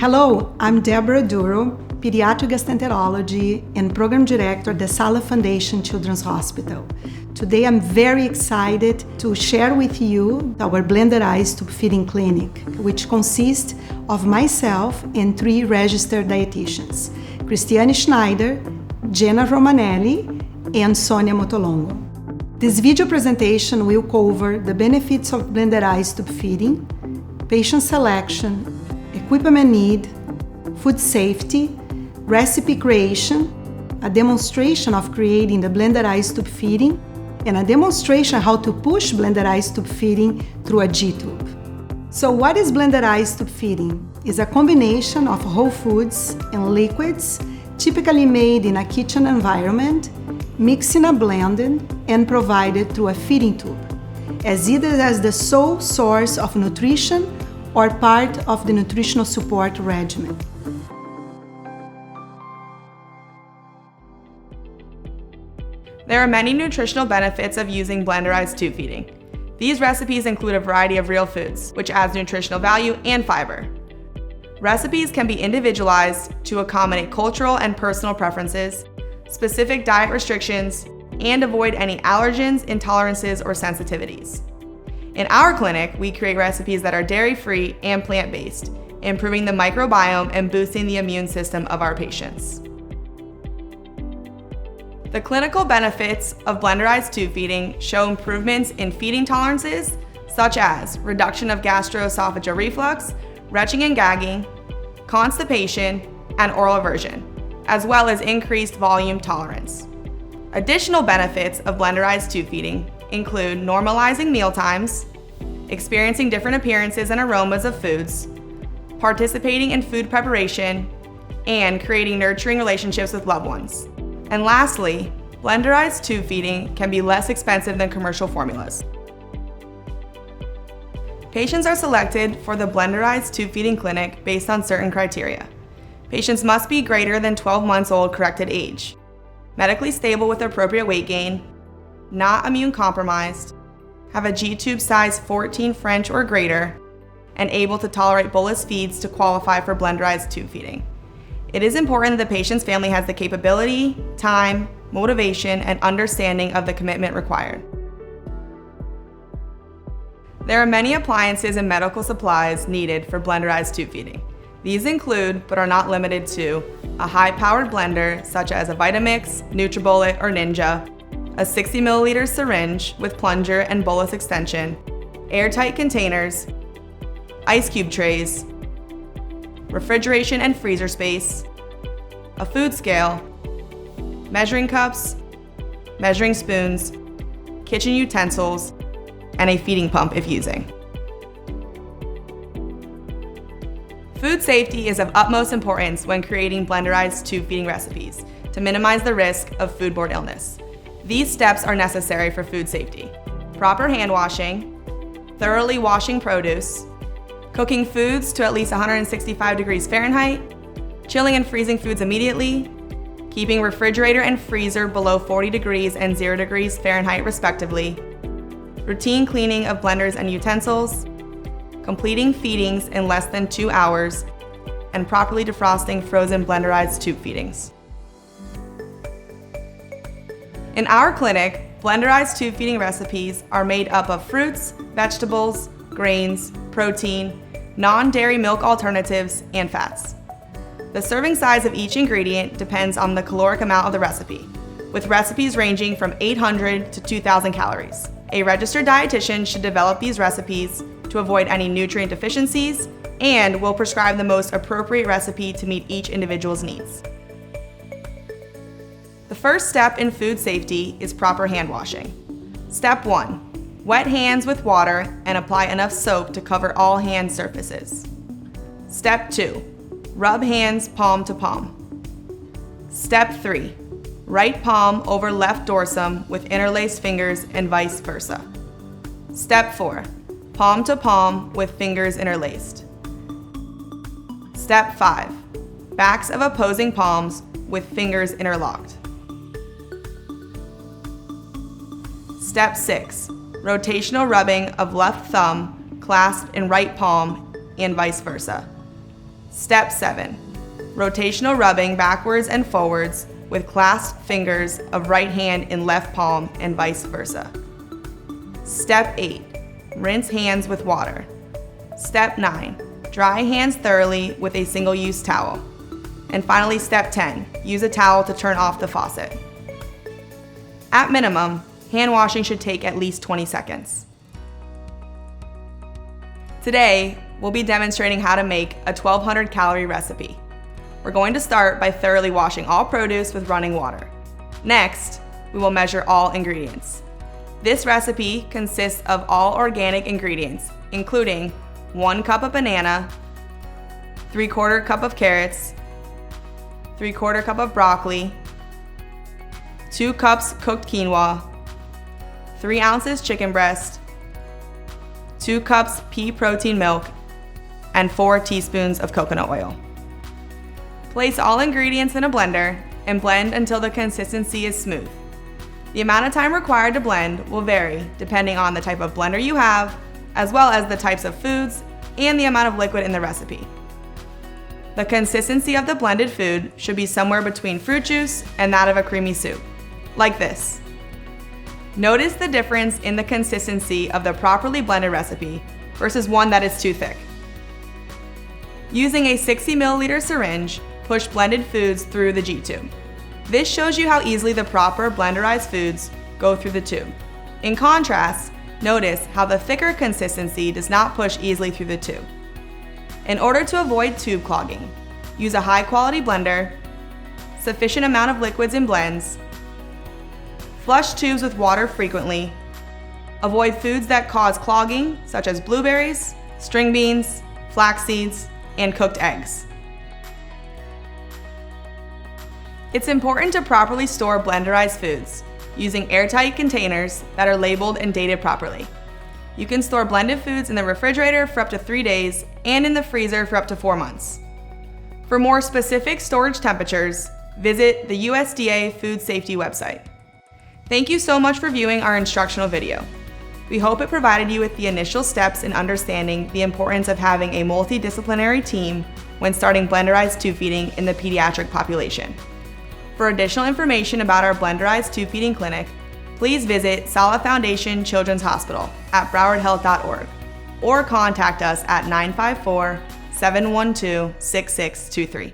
Hello, I'm Deborah Duro, Pediatric Gastroenterology and Program Director at the Sala Foundation Children's Hospital. Today I'm very excited to share with you our Blenderized tube feeding clinic, which consists of myself and 3 registered dietitians, Cristiane Schneider, Jenna Romanelli, and Sonia Motolongo. This video presentation will cover the benefits of Blenderized tube feeding, patient selection, equipment need, food safety, recipe creation, a demonstration of creating the Blenderized tube feeding, and a demonstration how to push Blenderized tube feeding through a G-tube. So what is Blenderized tube feeding? It's a combination of whole foods and liquids, typically made in a kitchen environment, mixed in a blender, and provided through a feeding tube, as either as the sole source of nutrition or part of the nutritional support regimen. There are many nutritional benefits of using Blenderized tube feeding. These recipes include a variety of real foods, which adds nutritional value and fiber. Recipes can be individualized to accommodate cultural and personal preferences, specific diet restrictions, and avoid any allergens, intolerances, or sensitivities. In our clinic, we create recipes that are dairy-free and plant-based, improving the microbiome and boosting the immune system of our patients. The clinical benefits of Blenderized tube feeding show improvements in feeding tolerances, such as reduction of gastroesophageal reflux, retching and gagging, constipation, and oral aversion, as well as increased volume tolerance. Additional benefits of Blenderized tube feeding include normalizing meal times, experiencing different appearances and aromas of foods, participating in food preparation, and creating nurturing relationships with loved ones. And lastly, Blenderized tube feeding can be less expensive than commercial formulas. Patients are selected for the Blenderized tube feeding clinic based on certain criteria. Patients must be greater than 12 months old corrected age, medically stable with appropriate weight gain, not immune compromised, have a G-tube size 14 French or greater, and able to tolerate bolus feeds to qualify for Blenderized tube feeding. It is important that the patient's family has the capability, time, motivation, and understanding of the commitment required. There are many appliances and medical supplies needed for Blenderized tube feeding. These include, but are not limited to, a high-powered blender such as a Vitamix, NutriBullet, or Ninja, a 60 milliliter syringe with plunger and bolus extension, airtight containers, ice cube trays, refrigeration and freezer space, a food scale, measuring cups, measuring spoons, kitchen utensils, and a feeding pump if using. Food safety is of utmost importance when creating Blenderized tube feeding recipes to minimize the risk of foodborne illness. These steps are necessary for food safety: proper hand washing, thoroughly washing produce, cooking foods to at least 165 degrees Fahrenheit, chilling and freezing foods immediately, keeping refrigerator and freezer below 40 degrees and 0 degrees Fahrenheit respectively, routine cleaning of blenders and utensils, completing feedings in less than 2 hours, and properly defrosting frozen Blenderized tube feedings. In our clinic, Blenderized tube feeding recipes are made up of fruits, vegetables, grains, protein, non-dairy milk alternatives, and fats. The serving size of each ingredient depends on the caloric amount of the recipe, with recipes ranging from 800 to 2,000 calories. A registered dietitian should develop these recipes to avoid any nutrient deficiencies and will prescribe the most appropriate recipe to meet each individual's needs. The first step in food safety is proper hand washing. Step 1. Wet hands with water and apply enough soap to cover all hand surfaces. Step 2. Rub hands palm to palm. Step 3. Right palm over left dorsum with interlaced fingers and vice versa. Step 4. Palm to palm with fingers interlaced. Step 5. Backs of opposing palms with fingers interlocked. Step 6. Rotational rubbing of left thumb clasped in right palm and vice versa. Step 7. Rotational rubbing backwards and forwards with clasped fingers of right hand in left palm and vice versa. Step 8. Rinse hands with water. Step 9. Dry hands thoroughly with a single-use towel. And finally, Step 10. Use a towel to turn off the faucet. At minimum, hand washing should take at least 20 seconds. Today, we'll be demonstrating how to make a 1,200 calorie recipe. We're going to start by thoroughly washing all produce with running water. Next, we will measure all ingredients. This recipe consists of all organic ingredients, including 1 cup of banana, 3/4 cup of carrots, 3/4 cup of broccoli, 2 cups cooked quinoa, 3 ounces chicken breast, 2 cups pea protein milk, and 4 teaspoons of coconut oil. Place all ingredients in a blender and blend until the consistency is smooth. The amount of time required to blend will vary depending on the type of blender you have, as well as the types of foods and the amount of liquid in the recipe. The consistency of the blended food should be somewhere between fruit juice and that of a creamy soup, like this. Notice the difference in the consistency of the properly blended recipe versus one that is too thick. Using a 60 milliliter syringe, push blended foods through the G-tube. This shows you how easily the proper blenderized foods go through the tube. In contrast, notice how the thicker consistency does not push easily through the tube. In order to avoid tube clogging, use a high-quality blender, sufficient amount of liquids in blends, flush tubes with water frequently, avoid foods that cause clogging such as blueberries, string beans, flax seeds, and cooked eggs. It's important to properly store blenderized foods using airtight containers that are labeled and dated properly. You can store blended foods in the refrigerator for up to 3 days and in the freezer for up to 4 months. For more specific storage temperatures, visit the USDA Food Safety website. Thank you so much for viewing our instructional video. We hope it provided you with the initial steps in understanding the importance of having a multidisciplinary team when starting blenderized tube feeding in the pediatric population. For additional information about our Blenderized Tube Feeding Clinic, please visit Sala Foundation Children's Hospital at browardhealth.org or contact us at 954-712-6623.